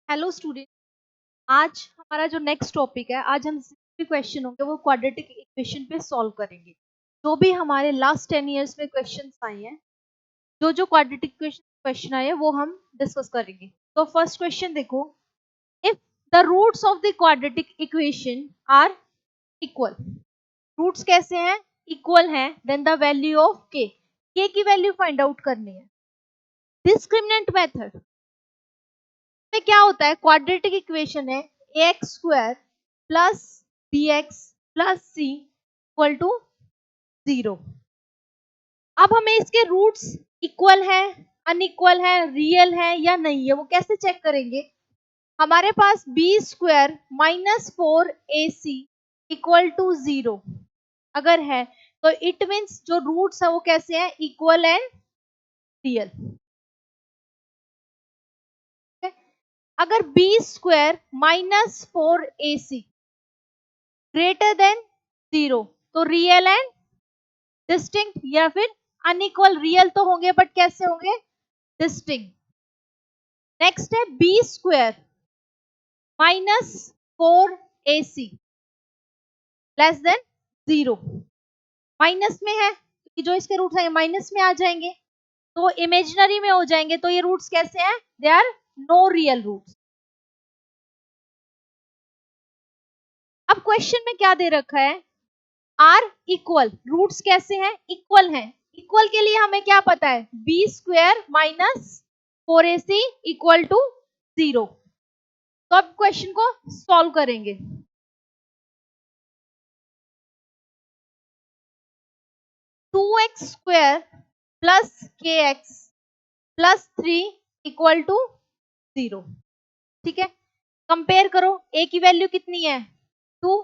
Hello student. आज हमारा जो नेक्स्ट टॉपिक है, आज हम जितने भी क्वेश्चन होंगे वो क्वाड्रेटिक इक्वेशन पे सॉल्व करेंगे। जो भी हमारे लास्ट 10 इयर्स में क्वेश्चंस आए हैं, जो जो क्वाड्रेटिक क्वेश्चन आए हैं वो हम डिस्कस करेंगे। तो फर्स्ट क्वेश्चन देखो, if the roots of the quadratic equation are equal. Roots कैसे हैं? इक्वल हैं। देन द वैल्यू ऑफ के की वैल्यू फाइंड आउट करनी है। डिस्क्रिमिनेंट मेथड में क्या होता है? क्वाड्रेटिक इक्वेशन है ax square plus bx plus c equal to 0। अब हमें इसके रूट्स इक्वल है, अनइक्वल है, रियल है या नहीं है, वो कैसे चेक करेंगे? हमारे पास b square minus 4ac equal to 0 अगर है तो इट मीन्स जो रूट्स है वो कैसे हैं? Equal and real. अगर b square minus 4ac greater than 0 तो रियल एंड डिस्टिंक्ट, या फिर अनइक्वल। रियल तो होंगे बट कैसे होंगे? डिस्टिंक्ट। नेक्स्ट है B square minus 4ac less than 0। Minus में है क्योंकि जो इसके रूट्स हैं माइनस में आ जाएंगे, तो वो इमेजिनरी में हो जाएंगे। तो ये रूट्स कैसे हैं? They are no real roots. अब क्वेश्चन में क्या दे रखा है? Are equal. रूट्स कैसे हैं? इक्वल हैं। इक्वल के लिए हमें क्या पता है? B square minus 4ac equal to 0। तो अब क्वेश्चन को सॉल्व करेंगे। Two X square plus K X plus 3 equal to 0। ठीक है, कंपेयर करो। ए की वैल्यू कितनी है? 2।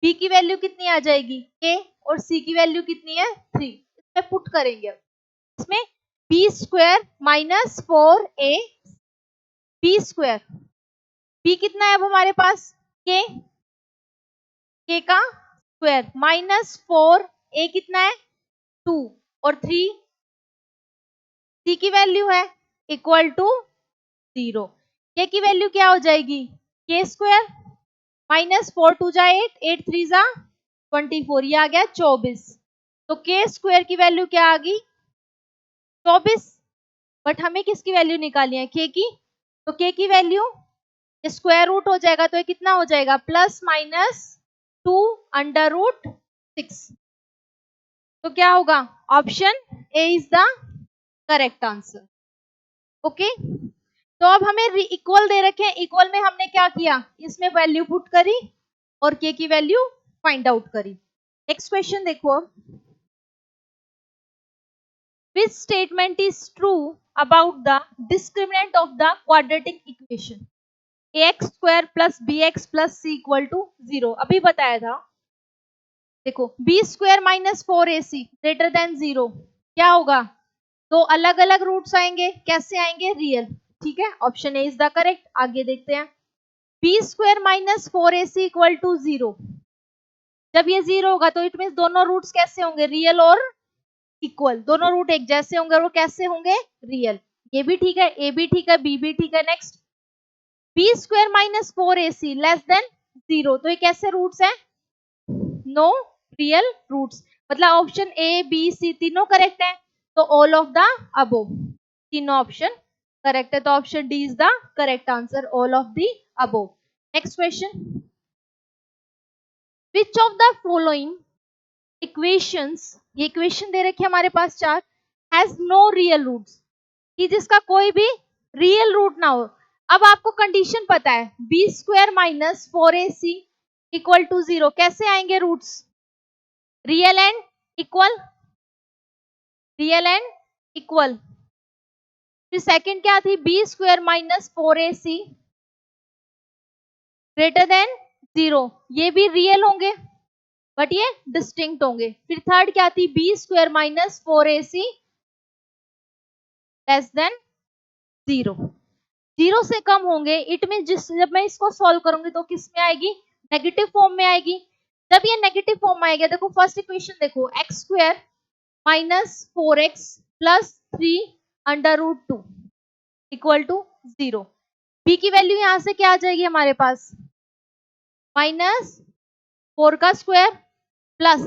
बी की वैल्यू कितनी आ जाएगी? ए। और सी की वैल्यू कितनी है? 3। इसमें पुट करेंगे। अब इसमें B square minus 4a B square, B कितना है अब हमारे पास? के का स्क्वायर माइनस 4a कितना है? 2 और 3 सी की वैल्यू है इक्वल टू 0। के की वैल्यू क्या हो जाएगी? के स्क्वायर माइनस 4 2 जा 8 8 3 जा 24, ये आ गया 24। तो के स्क्वायर की वैल्यू क्या आ गई? 24। बट हमें किसकी वैल्यू निकालनी है? के की। तो के की वैल्यू स्क्वायर रूट हो जाएगा, तो ये कितना हो जाएगा? Plus minus 2 under root 6। तो क्या होगा? Option A is the correct answer. Okay, तो अब हमें इक्वल दे रखे हैं। इक्वल में हमने क्या किया? इसमें वैल्यू पुट करी और के की वैल्यू फाइंड आउट करी। नेक्स्ट क्वेश्चन देखो, which statement is true about the discriminant of the quadratic equation ax square plus bx plus c equal to 0? अभी बताया था। देखो, B square minus 4ac greater than 0 क्या होगा? तो अलग अलग रूट्स आएंगे। कैसे आएंगे? रियल। ठीक है, option A is the correct. आगे देखते हैं। B square minus 4ac equal to 0। जब ये 0 होगा तो इट मीन दोनों रूट्स कैसे होंगे? रियल और इक्वल। दोनों रूट एक जैसे होंगे और वो कैसे होंगे? रियल। ये भी ठीक है, ए भी ठीक है, बी भी ठीक है। Next, B square minus 4ac less than 0, तो ये कैसे रूट्स है? No real roots. मतलब ऑप्शन ए बी सी तीनों करेक्ट है, तो ऑल ऑफ द अबोव, तीनों ऑप्शन करेक्ट है। तो option D is the correct answer, all of the above. Next question, which of the following equations, ये equation दे रखी है हमारे पास चार, हैज नो रियल रूट्स, कि जिसका कोई भी रियल रूट ना हो। अब आपको कंडीशन पता है, B square minus 4ac equal to 0 कैसे आएंगे roots? Real and equal, real and equal. फिर सेकंड क्या थी? B square minus 4ac greater than 0, ये भी रियल होंगे बट ये डिस्टिंक्ट होंगे। फिर थर्ड क्या थी? B square minus 4ac less than 0, 0 से कम होंगे। इट मीन जब मैं इसको सॉल्व करूंगी तो किस में आएगी? नेगेटिव फॉर्म में आएगी। जब ये नेगेटिव फॉर्म में आएगा, देखो फर्स्ट इक्वेशन देखो, x square minus 4x plus 3 under root 2 equal to 0। B की वैल्यू यहां से क्या आ जाएगी हमारे पास, -4 का स्क्वायर प्लस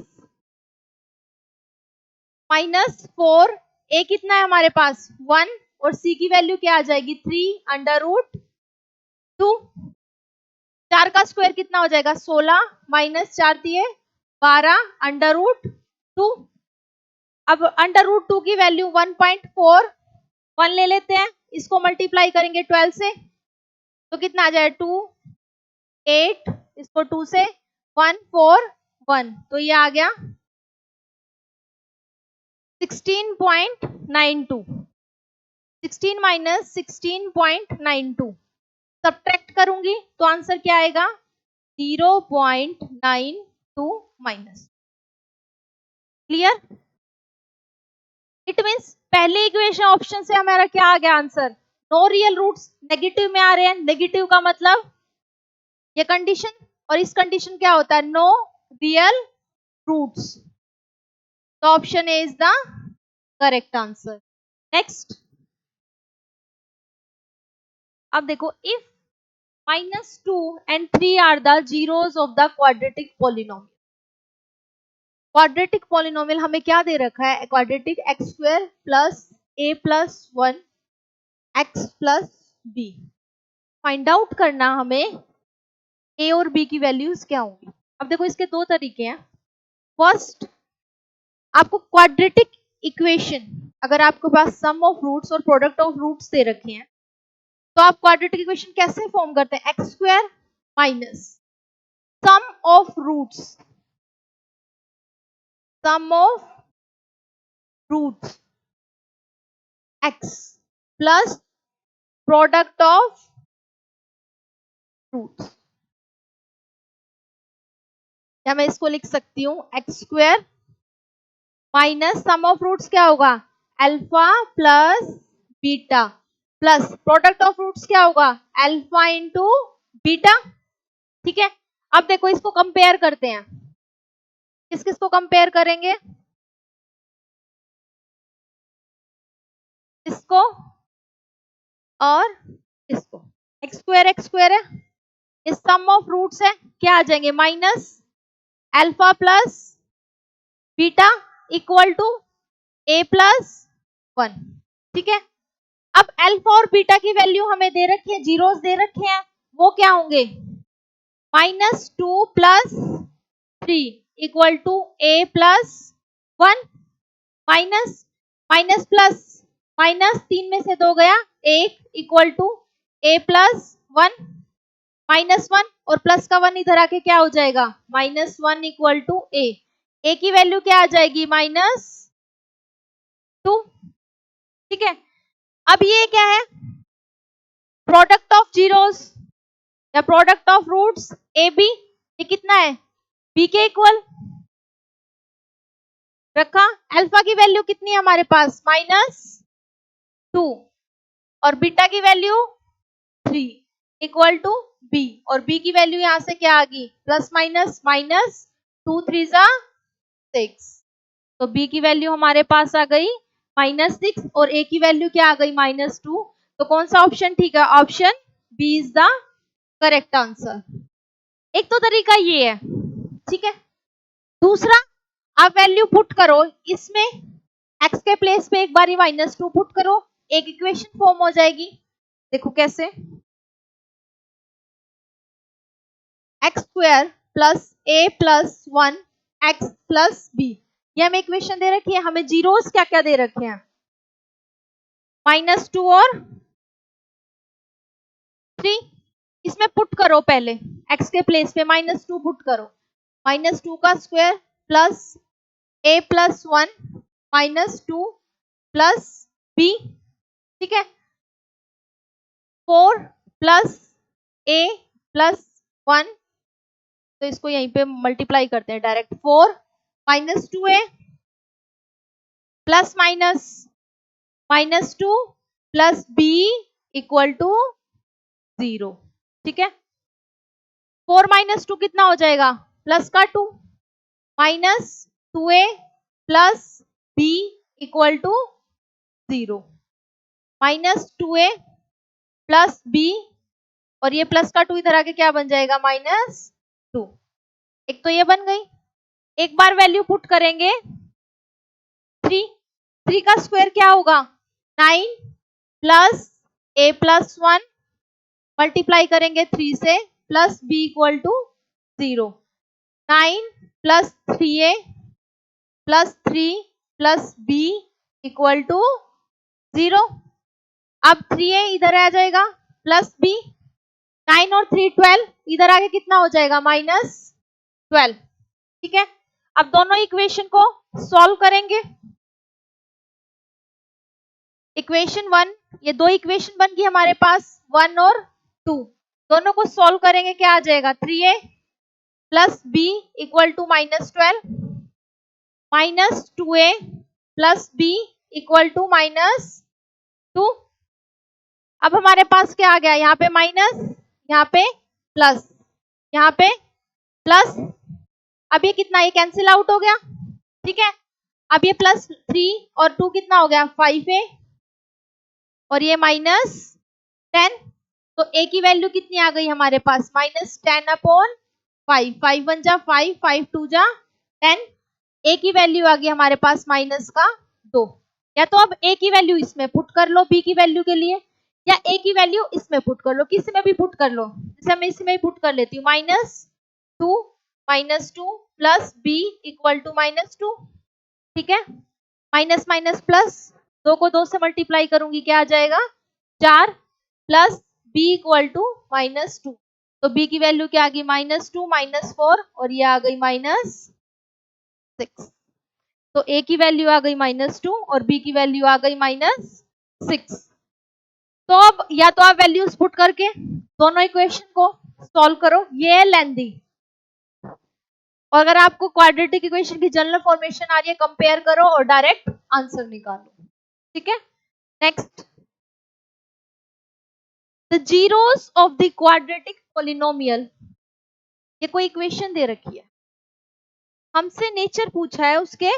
-4, ए कितना है हमारे पास 1, और सी की वैल्यू क्या आ जाएगी 3/√2। 4 का स्क्वायर कितना हो जाएगा 16, -4 दिए 12/√2। अब √2 की वैल्यू 1.4, 1 ले लेते हैं, इसको मल्टीप्लाई करेंगे 12 से तो कितना आ जाएगा 2, 8, इसको 2 से 1, 4, 1, तो ये आ गया 16.92। 16 माइनस 16.92 सब्ट्रैक्ट करूंगी तो आंसर क्या आएगा 0.92 माइनस। क्लियर? इट मीन्स पहले इक्वेशन ऑप्शन से हमारा क्या आ गया answer, no real roots, negative में आ रहे हैं, नेगेटिव का मतलब ये कंडीशन, और इस कंडीशन क्या होता है नो रियल रूट्स, तो option A is the correct answer. Next, अब देखो, if -2 and 3 are the zeros of the quadratic polynomial। Quadratic polynomial हमें क्या दे रखा है, quadratic x square plus a plus 1 x plus b। Find out करना हमें a और b की वैल्यूज क्या होंगी। अब देखो इसके दो तरीके हैं। फर्स्ट, आपको क्वाड्रेटिक इक्वेशन, अगर आपके पास सम ऑफ रूट्स और प्रोडक्ट ऑफ रूट्स दे रखे हैं तो आप क्वाड्रेटिक इक्वेशन कैसे फॉर्म करते हैं, X square minus sum of roots, sum of roots x plus product of roots, या मैं इसको लिख सकती हूँ X square minus sum of roots क्या होगा alpha plus beta, plus product of roots क्या होगा अल्फा इंटू बीटा। ठीक है, अब देखो इसको कंपेयर करते हैं, किस किस को कंपेयर करेंगे, इसको और इसको। एक्स स्क्वायर है, इस सम ऑफ रूट्स है, क्या आ जाएंगे minus alpha plus beta equal to A plus 1। ठीक है, अब अल्फा और बीटा की वैल्यू हमें दे रखी है, जीरोस दे रखे हैं, वो क्या होंगे -2 plus 3 equal to A plus 1, minus minus plus minus 3 में से 2 गया 1 इक्वल टू ए प्लस 1, -1 और प्लस का 1 इधर आके क्या हो जाएगा -1 इक्वल टू ए की वैल्यू क्या आ जाएगी -2। ठीक है, अब ये क्या है प्रोडक्ट ऑफ जीरोस या product of roots A B, ये कितना है बी के इक्वल रखा, अल्फा की वैल्यू कितनी है हमारे पास -2 और बीटा की वैल्यू 3 इक्वल टू बी, और बी की वैल्यू यहां से क्या आ गई प्लस माइनस माइनस 2 3 जा 6, तो बी की वैल्यू हमारे पास आ गई -6 और ए की वैल्यू क्या आ गई -2, तो कौन सा ऑप्शन ठीक है, option B is the correct answer. एक तो तरीका ये है, ठीक है। दूसरा, आप वैल्यू पुट करो इसमें, x के प्लेस पे एक बारी -2 पुट करो, एक इक्वेशन फॉर्म हो जाएगी। देखो कैसे, एक्स स्क्वायर प्लस ए प्लस 1 एक्स प्लस बी, ये हमें इक्वेशन दे रखी है, हमें जीरोस क्या क्या दे रखे हैं -2 और 3, इसमें पुट करो पहले, x के प्लेस पे -2 पुट करो, -2 का square plus a plus 1 -2 plus b, ठीक है, 4 प्लस a प्लस 1, तो इसको यहीं पे मल्टीप्लाई करते हैं direct, 4 -2a plus minus -2 plus b equal to 0। ठीक है, 4 -2 कितना हो जाएगा प्लस का 2, -2a plus b equal to 0, -2a plus b और ये प्लस का 2 इधर आके क्या बन जाएगा, -2। एक तो ये बन गई। एक बार वैल्यू पुट करेंगे 3, 3 का स्क्वायर क्या होगा, 9 प्लस a प्लस 1 मल्टीप्लाई करेंगे 3 से plus b equal to 0। 9 plus 3a plus 3 plus b equal to 0। अब 3a इधर आ जाएगा प्लस b, 9 और 3 12, इधर आके कितना हो जाएगा, -12। ठीक है, अब दोनों इक्वेशन को सॉल्व करेंगे। इक्वेशन 1, ये दो इक्वेशन बन गई हमारे पास 1 और 2, दोनों को सॉल्व करेंगे क्या आ जाएगा, 3a plus b equal to -12 minus 2a plus b equal to -2। अब हमारे पास क्या आ गया, यहाँ पे माइनस, यहाँ पे प्लस, यहाँ पे प्लस। अब ये कितना, ये कैंसिल आउट हो गया। ठीक है, अब ये +3 और 2 कितना हो गया, 5a और ये -10। तो a की वैल्यू कितनी आ गई हमारे पास, -10/5। 5 1 जा 5, 5 2 जा 10। a की वैल्यू आ गई हमारे पास -2। या तो अब a की वैल्यू इसमें पुट कर लो b की वैल्यू के लिए, या a की वैल्यू इसमें पुट कर लो, किसी में भी पुट कर लो। जैसे मैं इसमें ही पुट कर लेती हूँ, -2 प्लस b इक्वल टू -2। ठीक है, माइनस माइनस प्लस, 2 को 2 से मल्टीप्लाई करूंगी क्या आ जाएगा, 4 प्लस b इक्वल टू -2। तो b की वैल्यू क्या आ गई, -2 -4 और ये आ गई -6। तो a की वैल्यू आ गई -2 और b की वैल्यू आ गई -6। तो अब या तो आप वैल्यूज पुट करके दोनों इक्वेशन को सॉल्व करो, ये है लेंदी। और अगर आपको क्वाड्रेटिक इक्वेशन की जनरल फॉर्मेशन आ रही है, कंपेयर करो और डायरेक्ट आंसर निकालो। ठीक है, next, the zeros of the quadratic polynomial. ये कोई इक्वेशन दे रखी है, हमसे नेचर पूछा है उसके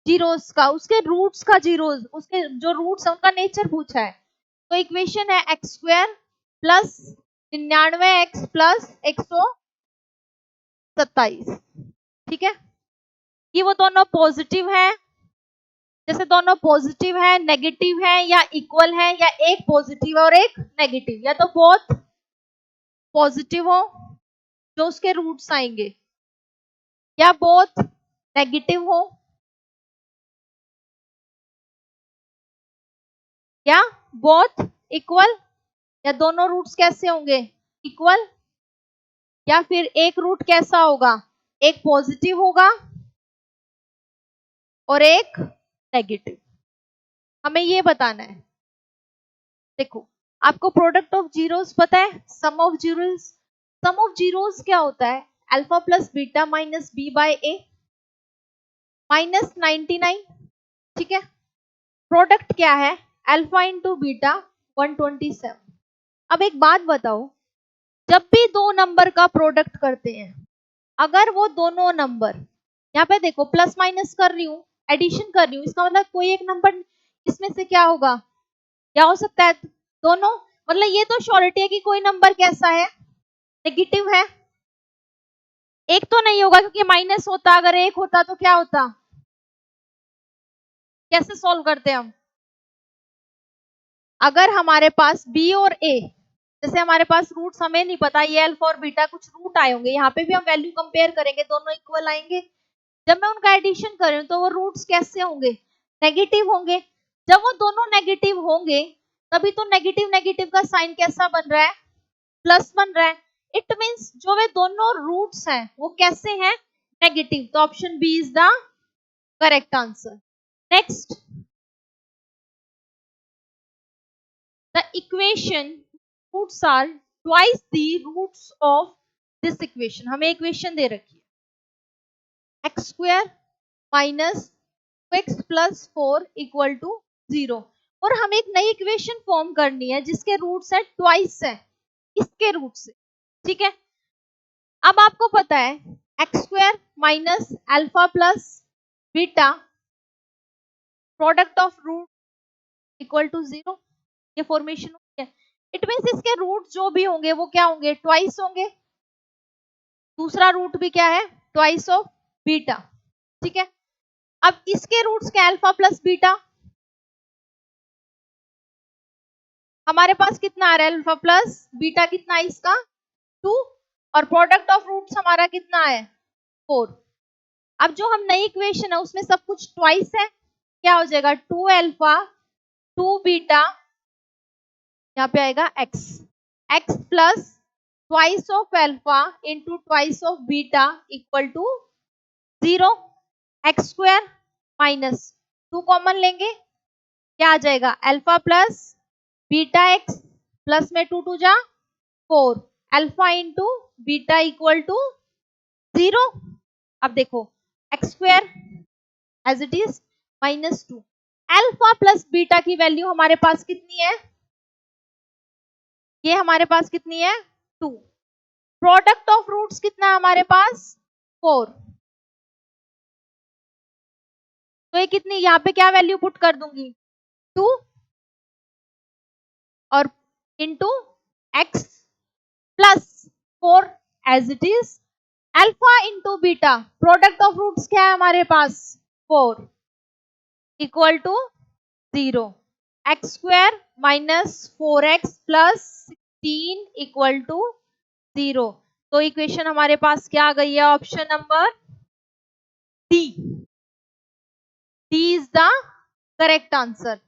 जीरोस का, उसके रूट्स का, जीरोस उसके जो रूट्स है उनका नेचर पूछा है। तो इक्वेशन है x² प्लस 99x प्लस 127। ठीक है, कि वो दोनों पॉजिटिव है, जैसे दोनों पॉजिटिव है, नेगेटिव है, या इक्वल है, या एक पॉजिटिव और एक नेगेटिव, या तो बहुत पॉजिटिव हो जो उसके रूट्स आएंगे, या बहुत नेगेटिव हो, या बहुत इक्वल, या दोनों रूट्स कैसे होंगे, इक्वल, या फिर एक रूट कैसा होगा, एक पॉजिटिव होगा और एक नेगेटिव। हमें ये बताना है। देखो, आपको प्रोडक्ट ऑफ जीरोस पता है, sum of zeros. Sum of zeros क्या होता है, alpha plus beta minus b by a -99। ठीक है, प्रोडक्ट क्या है, अल्फा इंटू बीटा 127। अब एक बात बताओ, जब भी दो नंबर का प्रोडक्ट करते हैं, अगर वो दोनों नंबर, यहाँ पे देखो प्लस माइनस कर रही हूँ, एडिशन कर रही हूँ, इसका मतलब कोई एक नंबर इसमें से क्या होगा, क्या हो सकता है, दोनों। मतलब ये तो श्योरिटी है कि कोई नंबर कैसा है, नेगेटिव है। एक तो नहीं होगा, क्योंकि माइनस होता, अगर एक होता तो क्या होता, कैसे सॉल्व करते हम, अगर हमारे पास b और a, जैसे हमारे पास रूट्स हमें नहीं पता, ये अल्फा और बीटा कुछ रूट आए होंगे, यहाँ पे भी हम वैल्यू कंपेयर करेंगे, दोनों इक्वल आएंगे। जब मैं उनका एडिशन कर रही हूँ तो वो रूट्स कैसे होंगे, नेगेटिव होंगे। जब वो दोनों नेगेटिव होंगे, तभी तो नेगेटिव नेगेटिव का साइन कैसा बन रहा है, प्लस बन रहा है। इट मीन्स जो वे दोनों रूट्स हैं वो कैसे हैं, नेगेटिव। तो option B is the correct answer. Next, the equation roots are twice the roots of this equation. हमें इक्वेशन दे रखी है x² minus x plus 4 equal to 0, और हमें एक नई इक्वेशन फॉर्म करनी है जिसके रूट्स है ट्वाइस है इसके रूट से। ठीक है, अब आपको पता है x² minus alpha plus beta product of root equal to 0, ये फॉर्मेशन हो गया। इट मीन्स इसके रूट जो भी होंगे वो क्या होंगे, ट्वाइस होंगे। दूसरा रूट भी क्या है, ट्वाइस ऑफ बीटा, ठीक है। अब इसके रूट्स क्या, अल्फा प्लस बीटा, हमारे पास कितना आ रहा है, अल्फा प्लस बीटा कितना है इसका 2, और प्रोडक्ट ऑफ रूट्स हमारा कितना है 4। अब जो हम नई इक्वेशन है उसमें सब कुछ ट्वाइस है, क्या हो जाएगा 2 अल्फा 2 बीटा, यहाँ पे आएगा x, x plus twice of alpha into twice of beta equal to 0, x square minus 2 common लेंगे, क्या आ जाएगा alpha plus beta x plus में 2 जा 4, alpha into beta equal to 0। अब देखो x square as it is minus 2, alpha plus beta की value हमारे पास कितनी है, ये हमारे पास कितनी है 2, प्रोडक्ट ऑफ रूट्स कितना है हमारे पास 4, तो ये कितनी, यहाँ पे क्या वैल्यू पुट कर दूंगी 2 और into x plus 4 as it is, alpha into beta, product of roots क्या है हमारे पास 4 equal to 0, x square minus 4x plus 16 equal to 0। तो इक्वेशन हमारे पास क्या आ गई है, option number D, D is the correct answer.